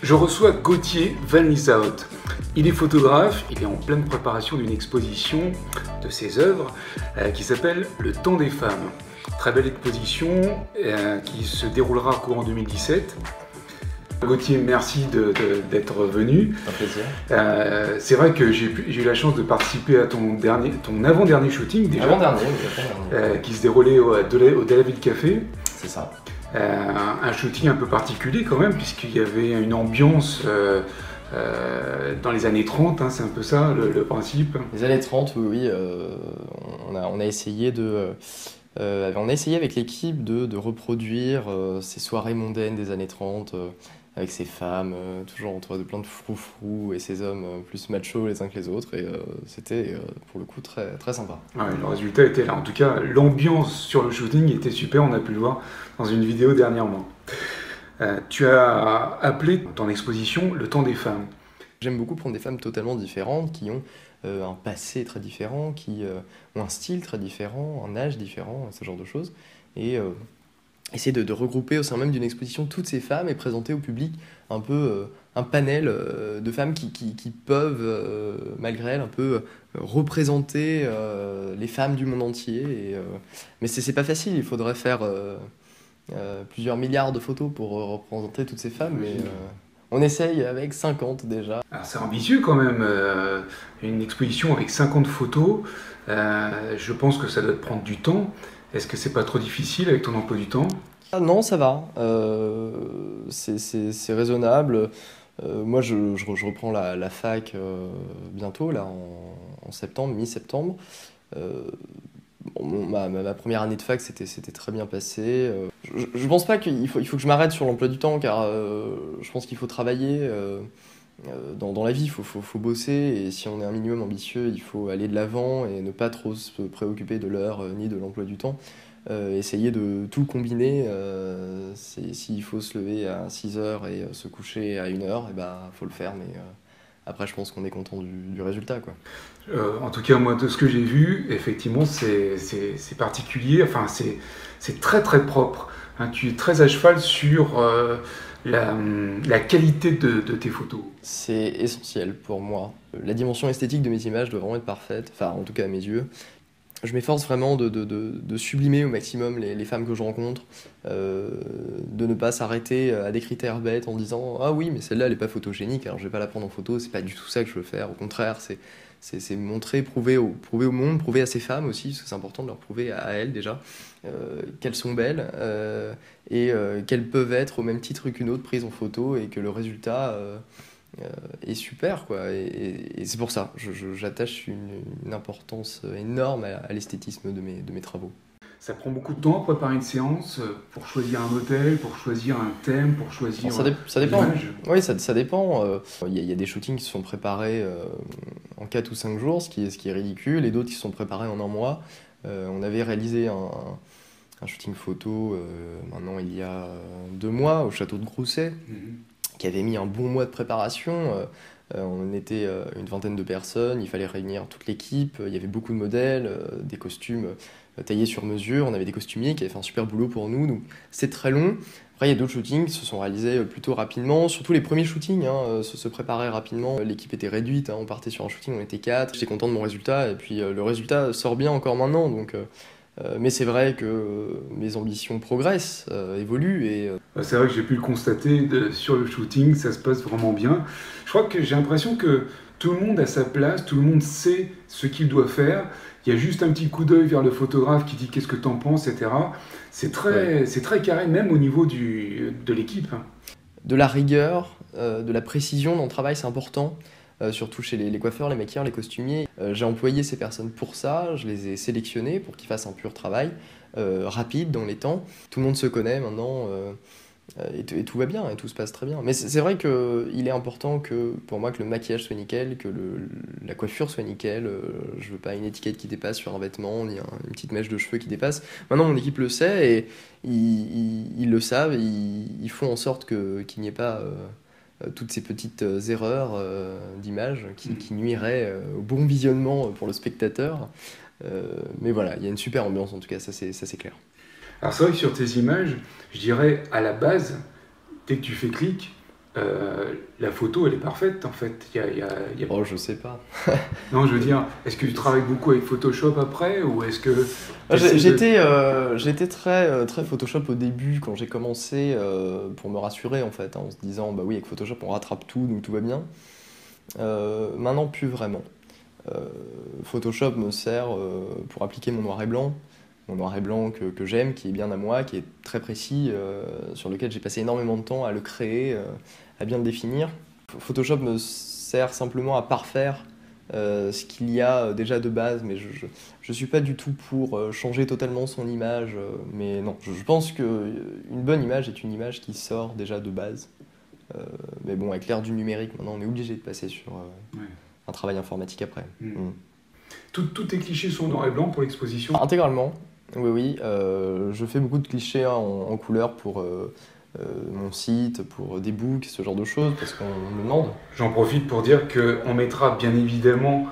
Je reçois Gauthier Van Lieshout. Il est photographe, il est en pleine préparation d'une exposition de ses œuvres qui s'appelle Le Temps des femmes. Très belle exposition qui se déroulera courant 2017. Gauthier, merci d'être venu. Un plaisir. C'est vrai que j'ai eu la chance de participer à ton avant-dernier shooting déjà. Avant-dernier. Qui se déroulait au Delaville Café. C'est ça. Un shooting un peu particulier quand même, puisqu'il y avait une ambiance dans les années 30, hein, c'est un peu ça le principe. Les années 30, oui. On a essayé avec l'équipe de reproduire ces soirées mondaines des années 30, avec ces femmes toujours entourées de plein de froufrous et ces hommes plus machos les uns que les autres. Et c'était pour le coup très, très sympa. Ouais, le résultat était là. En tout cas, l'ambiance sur le shooting était super, on a pu le voir dans une vidéo dernièrement. Tu as appelé ton exposition Le Temps des femmes. J'aime beaucoup prendre des femmes totalement différentes, qui ont un passé très différent, qui ont un style très différent, un âge différent, ce genre de choses. Et essayer de regrouper au sein même d'une exposition toutes ces femmes et présenter au public un peu un panel de femmes qui peuvent, malgré elles, un peu représenter les femmes du monde entier. Mais c'est pas facile, il faudrait faire plusieurs milliards de photos pour représenter toutes ces femmes. Mais on essaye avec 50 déjà. C'est ambitieux quand même, une exposition avec 50 photos. Je pense que ça doit te prendre du temps. Est-ce que c'est pas trop difficile avec ton emploi du temps? Ah non, ça va. C'est raisonnable. Moi, je reprends la fac bientôt, là, en septembre, mi-septembre. Ma première année de fac, c'était très bien passé. Je pense pas qu'il faut que je m'arrête sur l'emploi du temps, car je pense qu'il faut travailler. Dans la vie, il faut bosser, et si on est un minimum ambitieux, il faut aller de l'avant et ne pas trop se préoccuper de l'heure ni de l'emploi du temps. Essayer de tout combiner. S'il faut se lever à 6h et se coucher à 1h, il faut le faire, mais après je pense qu'on est content du résultat, quoi. En tout cas, moi, de ce que j'ai vu, effectivement, c'est particulier, enfin, c'est très très propre. Hein, tu es très à cheval sur la qualité de tes photos. C'est essentiel pour moi. La dimension esthétique de mes images doit vraiment être parfaite, enfin en tout cas à mes yeux. Je m'efforce vraiment de sublimer au maximum les femmes que je rencontre, de ne pas s'arrêter à des critères bêtes en disant « Ah oui, mais celle-là, elle n'est pas photogénique, alors je ne vais pas la prendre en photo, c'est pas du tout ça que je veux faire. » Au contraire, c'est montrer, prouver au monde, prouver à ces femmes aussi, parce que c'est important de leur prouver à elles déjà, qu'elles sont belles et qu'elles peuvent être au même titre qu'une autre prise en photo, et que le résultat est super, quoi. Et c'est pour ça, j'attache une importance énorme à l'esthétisme de mes travaux. Ça prend beaucoup de temps à préparer une séance pour choisir un modèle, pour choisir un thème, pour choisir ça dépend. l'image. Oui, ça dépend. Il y a des shootings qui sont préparés en 4 ou 5 jours, ce qui est ridicule, et d'autres qui sont préparés en un mois. On avait réalisé un shooting photo maintenant il y a 2 mois au château de Grousset, qui avait mis un bon mois de préparation. On était une vingtaine de personnes, il fallait réunir toute l'équipe, il y avait beaucoup de modèles, des costumes taillés sur mesure, on avait des costumiers qui avaient fait un super boulot pour nous, donc c'est très long. Après, il y a d'autres shootings qui se sont réalisés plutôt rapidement, surtout les premiers shootings se préparaient rapidement. L'équipe était réduite, on partait sur un shooting, on était 4, j'étais content de mon résultat, et puis le résultat sort bien encore maintenant, donc... mais c'est vrai que mes ambitions progressent, évoluent. C'est vrai que j'ai pu le constater sur le shooting, ça se passe vraiment bien. Je crois que j'ai l'impression que tout le monde a sa place, tout le monde sait ce qu'il doit faire. Il y a juste un petit coup d'œil vers le photographe qui dit qu'est-ce que t'en penses, etc. C'est très carré, même au niveau de l'équipe. De la rigueur, de la précision dans le travail, c'est important. Surtout chez les coiffeurs, les maquilleurs, les costumiers. J'ai employé ces personnes pour ça, je les ai sélectionnées pour qu'ils fassent un pur travail, rapide dans les temps. Tout le monde se connaît maintenant, Et tout va bien, et tout se passe très bien. Mais c'est vrai qu'il est important pour moi que le maquillage soit nickel, que la coiffure soit nickel. Je veux pas une étiquette qui dépasse sur un vêtement, ni une petite mèche de cheveux qui dépasse. Maintenant, mon équipe le sait, et ils le savent, et ils font en sorte qu'il n'y ait pas toutes ces petites erreurs d'image qui nuiraient au bon visionnement pour le spectateur. Mais voilà, il y a une super ambiance en tout cas, ça c'est clair. Alors c'est vrai que sur tes images, je dirais à la base, dès que tu fais clic, la photo elle est parfaite en fait. Oh, je sais pas. Non, je veux dire, est-ce que tu travailles beaucoup avec Photoshop après ou est-ce que J'étais très Photoshop au début quand j'ai commencé pour me rassurer en fait, hein, en se disant bah oui avec Photoshop on rattrape tout donc tout va bien. Maintenant plus vraiment. Photoshop me sert pour appliquer mon noir et blanc. Mon noir et blanc que j'aime, qui est bien à moi, qui est très précis, sur lequel j'ai passé énormément de temps à le créer, à bien le définir. Photoshop me sert simplement à parfaire ce qu'il y a déjà de base, mais je suis pas du tout pour changer totalement son image. Mais non, je pense qu'une bonne image est une image qui sort déjà de base. Mais bon, avec l'ère du numérique, maintenant on est obligé de passer sur un travail informatique après. Tous tes clichés sont en noir et blanc pour l'exposition? Intégralement. Oui. Je fais beaucoup de clichés en couleur pour mon site, pour des books, ce genre de choses, parce qu'on me demande. J'en profite pour dire qu'on mettra bien évidemment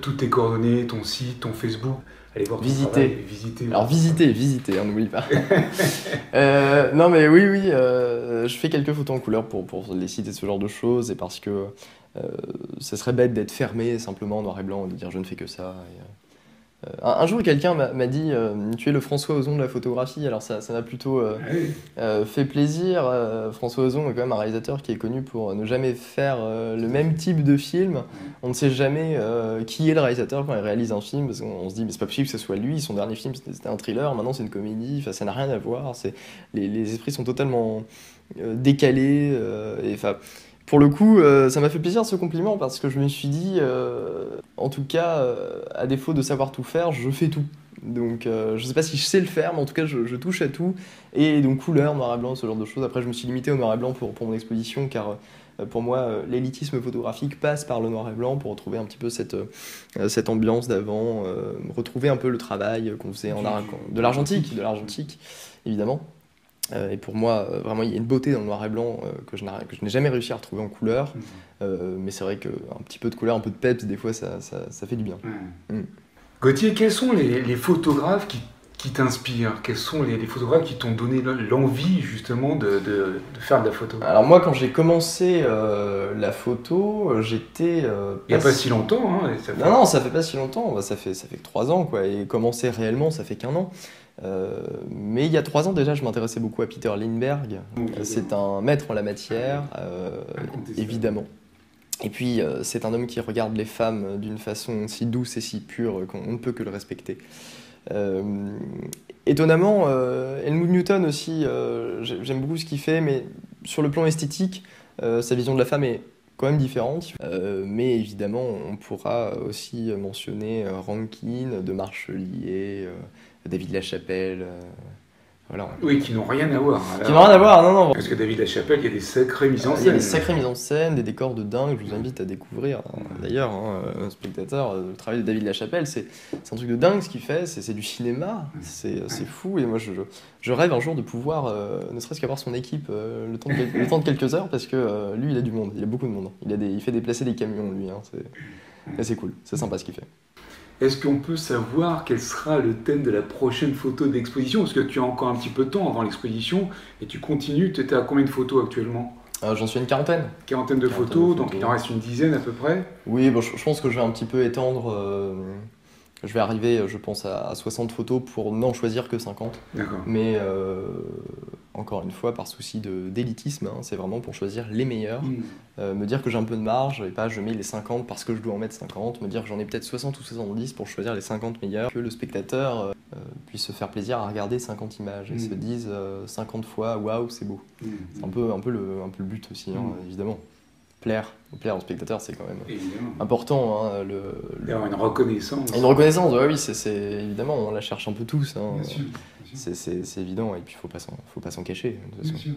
toutes tes coordonnées, ton site, ton Facebook. Allez voir ton travail, visiter. Alors visiter, hein, n'oublie pas. Non mais oui, je fais quelques photos en couleur pour les sites et ce genre de choses, et parce que ça serait bête d'être fermé simplement en noir et blanc et de dire je ne fais que ça. Un jour, quelqu'un m'a dit tu es le François Ozon de la photographie. Alors ça m'a plutôt fait plaisir. François Ozon est quand même un réalisateur qui est connu pour ne jamais faire le même type de film. On ne sait jamais qui est le réalisateur quand il réalise un film, parce qu'on se dit mais c'est pas possible que ce soit lui. Son dernier film c'était un thriller, maintenant c'est une comédie. Enfin, ça n'a rien à voir. Les esprits sont totalement décalés. Pour le coup, ça m'a fait plaisir ce compliment parce que je me suis dit, en tout cas, à défaut de savoir tout faire, je fais tout. Donc je sais pas si je sais le faire, mais en tout cas je touche à tout. Et donc couleur, noir et blanc, ce genre de choses. Après je me suis limité au noir et blanc pour mon exposition car pour moi l'élitisme photographique passe par le noir et blanc pour retrouver un petit peu cette ambiance d'avant, retrouver un peu le travail qu'on faisait de l'argentique évidemment. Et pour moi, vraiment, il y a une beauté dans le noir et blanc que je n'ai jamais réussi à retrouver en couleur. Mais c'est vrai qu'un petit peu de couleur, un peu de peps, des fois, ça fait du bien. Gauthier, quels sont les photographes qui t'inspirent? Quels sont les photographes qui t'ont donné l'envie, justement, de faire de la photo? Alors moi, quand j'ai commencé la photo, j'étais... il n'y a pas si longtemps, hein? Non, ça fait pas si longtemps. Ça fait que 3 ans, quoi. Et commencer réellement, ça fait qu'1 an. Mais il y a 3 ans déjà, je m'intéressais beaucoup à Peter Lindbergh. C'est un maître en la matière, évidemment. Et puis, c'est un homme qui regarde les femmes d'une façon si douce et si pure qu'on ne peut que le respecter. Étonnamment, Helmut Newton aussi, j'aime beaucoup ce qu'il fait, mais sur le plan esthétique, sa vision de la femme est quand même différente. Mais évidemment, on pourra aussi mentionner Rankin, De Marchelier, David Lachapelle, voilà. Oui, qui n'ont rien à voir. Alors, qui n'ont rien à voir, non. Parce que David Lachapelle, il y a des sacrées mises en scène. Il y a des sacrées mises en scène, des décors de dingue, je vous invite à découvrir. D'ailleurs, spectateur, le travail de David Lachapelle, c'est un truc de dingue ce qu'il fait, c'est du cinéma, c'est fou. Et moi, je rêve un jour de pouvoir, ne serait-ce qu'avoir son équipe le temps de quelques heures, parce que lui, il a du monde, il a beaucoup de monde. Il fait déplacer des camions, lui. C'est cool, c'est sympa ce qu'il fait. Est-ce qu'on peut savoir quel sera le thème de la prochaine photo d'exposition? Parce que tu as encore un petit peu de temps avant l'exposition et tu continues. Tu étais à combien de photos actuellement? J'en suis à une quarantaine. Quarantaine de photos, donc il en reste une dizaine à peu près? Oui, bon, je pense que je vais un petit peu étendre. Je vais arriver, je pense, à 60 photos pour n'en choisir que 50. D'accord. Mais encore une fois, par souci d'élitisme, hein, c'est vraiment pour choisir les meilleurs. Me dire que j'ai un peu de marge et pas je mets les 50 parce que je dois en mettre 50. Me dire que j'en ai peut-être 60 ou 70 pour choisir les 50 meilleurs. Que le spectateur puisse se faire plaisir à regarder 50 images et se dise 50 fois waouh, c'est beau. C'est un peu le but aussi, hein, évidemment. plaire aux spectateurs, c'est quand même Évidemment. important. Hein, D'avoir une reconnaissance. Une reconnaissance, ouais, oui, c'est évidemment, on la cherche un peu tous. Hein. Bien sûr. C'est évident, et puis faut pas s'en cacher. De toute façon.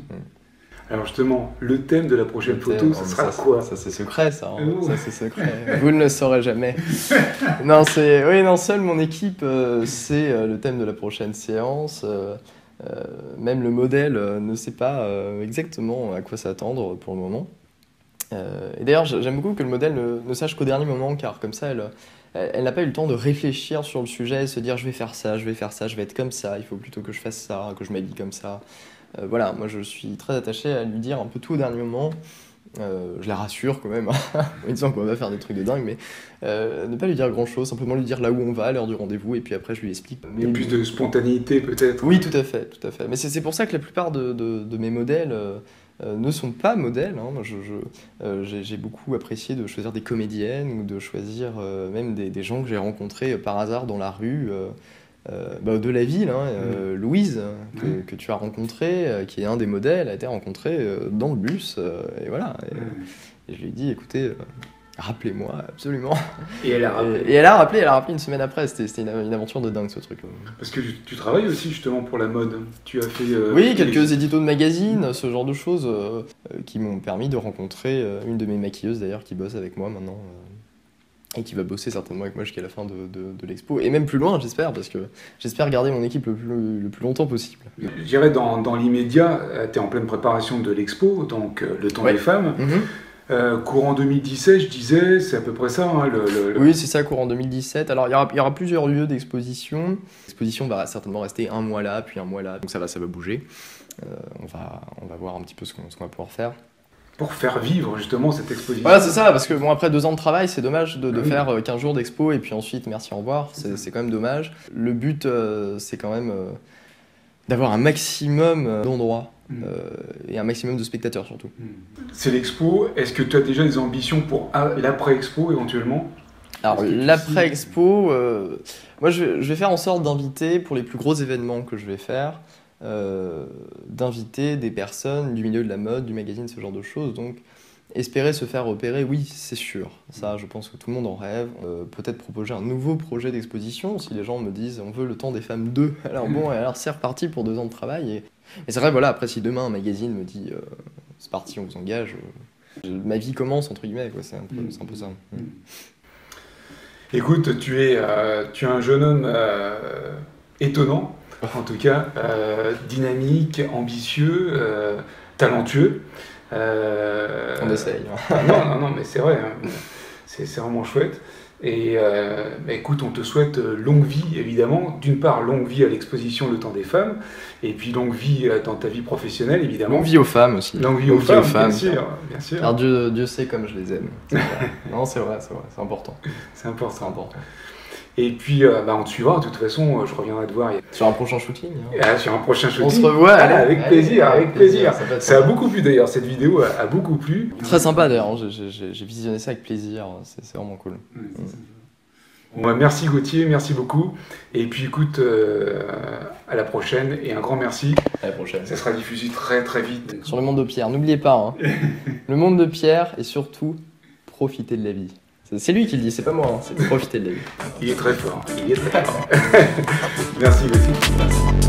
Alors justement, le thème de la prochaine photo, ça sera quoi? Ça c'est secret, ça. Hein. Ça c'est secret. Vous ne le saurez jamais. Non, seule mon équipe, c'est le thème de la prochaine séance. Même le modèle ne sait pas exactement à quoi s'attendre pour le moment. Et d'ailleurs, j'aime beaucoup que le modèle ne sache qu'au dernier moment, car comme ça, elle n'a pas eu le temps de réfléchir sur le sujet, se dire je vais faire ça, je vais être comme ça, il faut plutôt que je fasse ça, que je m'habille comme ça. Voilà, moi je suis très attaché à lui dire un peu tout au dernier moment. Je la rassure quand même, en lui disant qu'on va faire des trucs de dingue, mais ne pas lui dire grand chose, simplement lui dire là où on va, à l'heure du rendez-vous, et puis après je lui explique. Il y a plus de spontanéité peut-être. Oui, tout à fait. Mais c'est pour ça que la plupart de mes modèles ne sont pas modèles. Hein. Moi, j'ai beaucoup apprécié de choisir des comédiennes ou de choisir même des gens que j'ai rencontrés par hasard dans la rue. De la ville, hein, Louise, que tu as rencontré, qui est un des modèles, a été rencontré dans le bus, et voilà. Et je lui ai dit, écoutez, rappelez-moi, absolument. Et elle a rappelé. Et elle a rappelé une semaine après, c'était une aventure de dingue ce truc. Parce que tu travailles aussi justement pour la mode, tu as fait... oui, quelques éditos de magazines, ce genre de choses, qui m'ont permis de rencontrer une de mes maquilleuses d'ailleurs, qui bosse avec moi maintenant. Et qui va bosser certainement avec moi jusqu'à la fin de l'expo, et même plus loin j'espère, parce que j'espère garder mon équipe le plus longtemps possible. Je dirais dans l'immédiat, tu es en pleine préparation de l'expo, donc le temps des femmes. Courant 2017, je disais, c'est à peu près ça. Hein, Oui, c'est ça, courant 2017. Alors il y aura plusieurs lieux d'exposition. L'exposition va certainement rester un mois là, puis un mois là, donc ça va bouger. On va voir un petit peu ce qu'on va pouvoir faire. Pour faire vivre justement cette exposition. Voilà, c'est ça, parce que bon, après 2 ans de travail, c'est dommage de faire 15 jours d'expo et puis ensuite merci, au revoir, c'est quand même dommage. Le but, c'est quand même d'avoir un maximum d'endroits et un maximum de spectateurs surtout. C'est l'expo, est-ce que tu as déjà des ambitions pour l'après-expo éventuellement? Alors l'après-expo, moi je vais faire en sorte d'inviter pour les plus gros événements que je vais faire, d'inviter des personnes du milieu de la mode, du magazine, ce genre de choses. Donc espérer se faire repérer, oui, c'est sûr. Ça, je pense que tout le monde en rêve. Peut-être proposer un nouveau projet d'exposition, si les gens me disent on veut le temps des femmes 2. Alors bon, alors c'est reparti pour 2 ans de travail. Et c'est vrai, voilà, après si demain un magazine me dit c'est parti, on vous engage, ma vie commence, entre guillemets, quoi. C'est un peu ça. Écoute, tu es un jeune homme étonnant. En tout cas, dynamique, ambitieux, talentueux. On essaye. Non, mais c'est vrai, hein. C'est vraiment chouette. Et écoute, on te souhaite longue vie, évidemment. D'une part, longue vie à l'exposition Le Temps des Femmes, et puis longue vie dans ta vie professionnelle, évidemment. Longue vie aux femmes aussi. Longue vie aux femmes, bien sûr. Alors Dieu sait comme je les aime. Non, c'est vrai, c'est important. C'est important. Et puis, on te suivra, de toute façon, je reviendrai te voir. Sur un prochain shooting. Sur un prochain shooting. On se revoit, avec plaisir. Ça a beaucoup plu d'ailleurs, cette vidéo a beaucoup plu. Très sympa d'ailleurs, j'ai visionné ça avec plaisir, c'est vraiment cool. Bon, merci Gauthier, merci beaucoup. Et puis écoute, à la prochaine, et un grand merci. À la prochaine. Ça sera diffusé très très vite. Sur le monde de Pierre, n'oubliez pas, hein. Le monde de Pierre, et surtout, profitez de la vie. C'est lui qui le dit, c'est pas moi, hein. C'est profiter de la vie. Il est très fort, Merci Gauthier. Merci.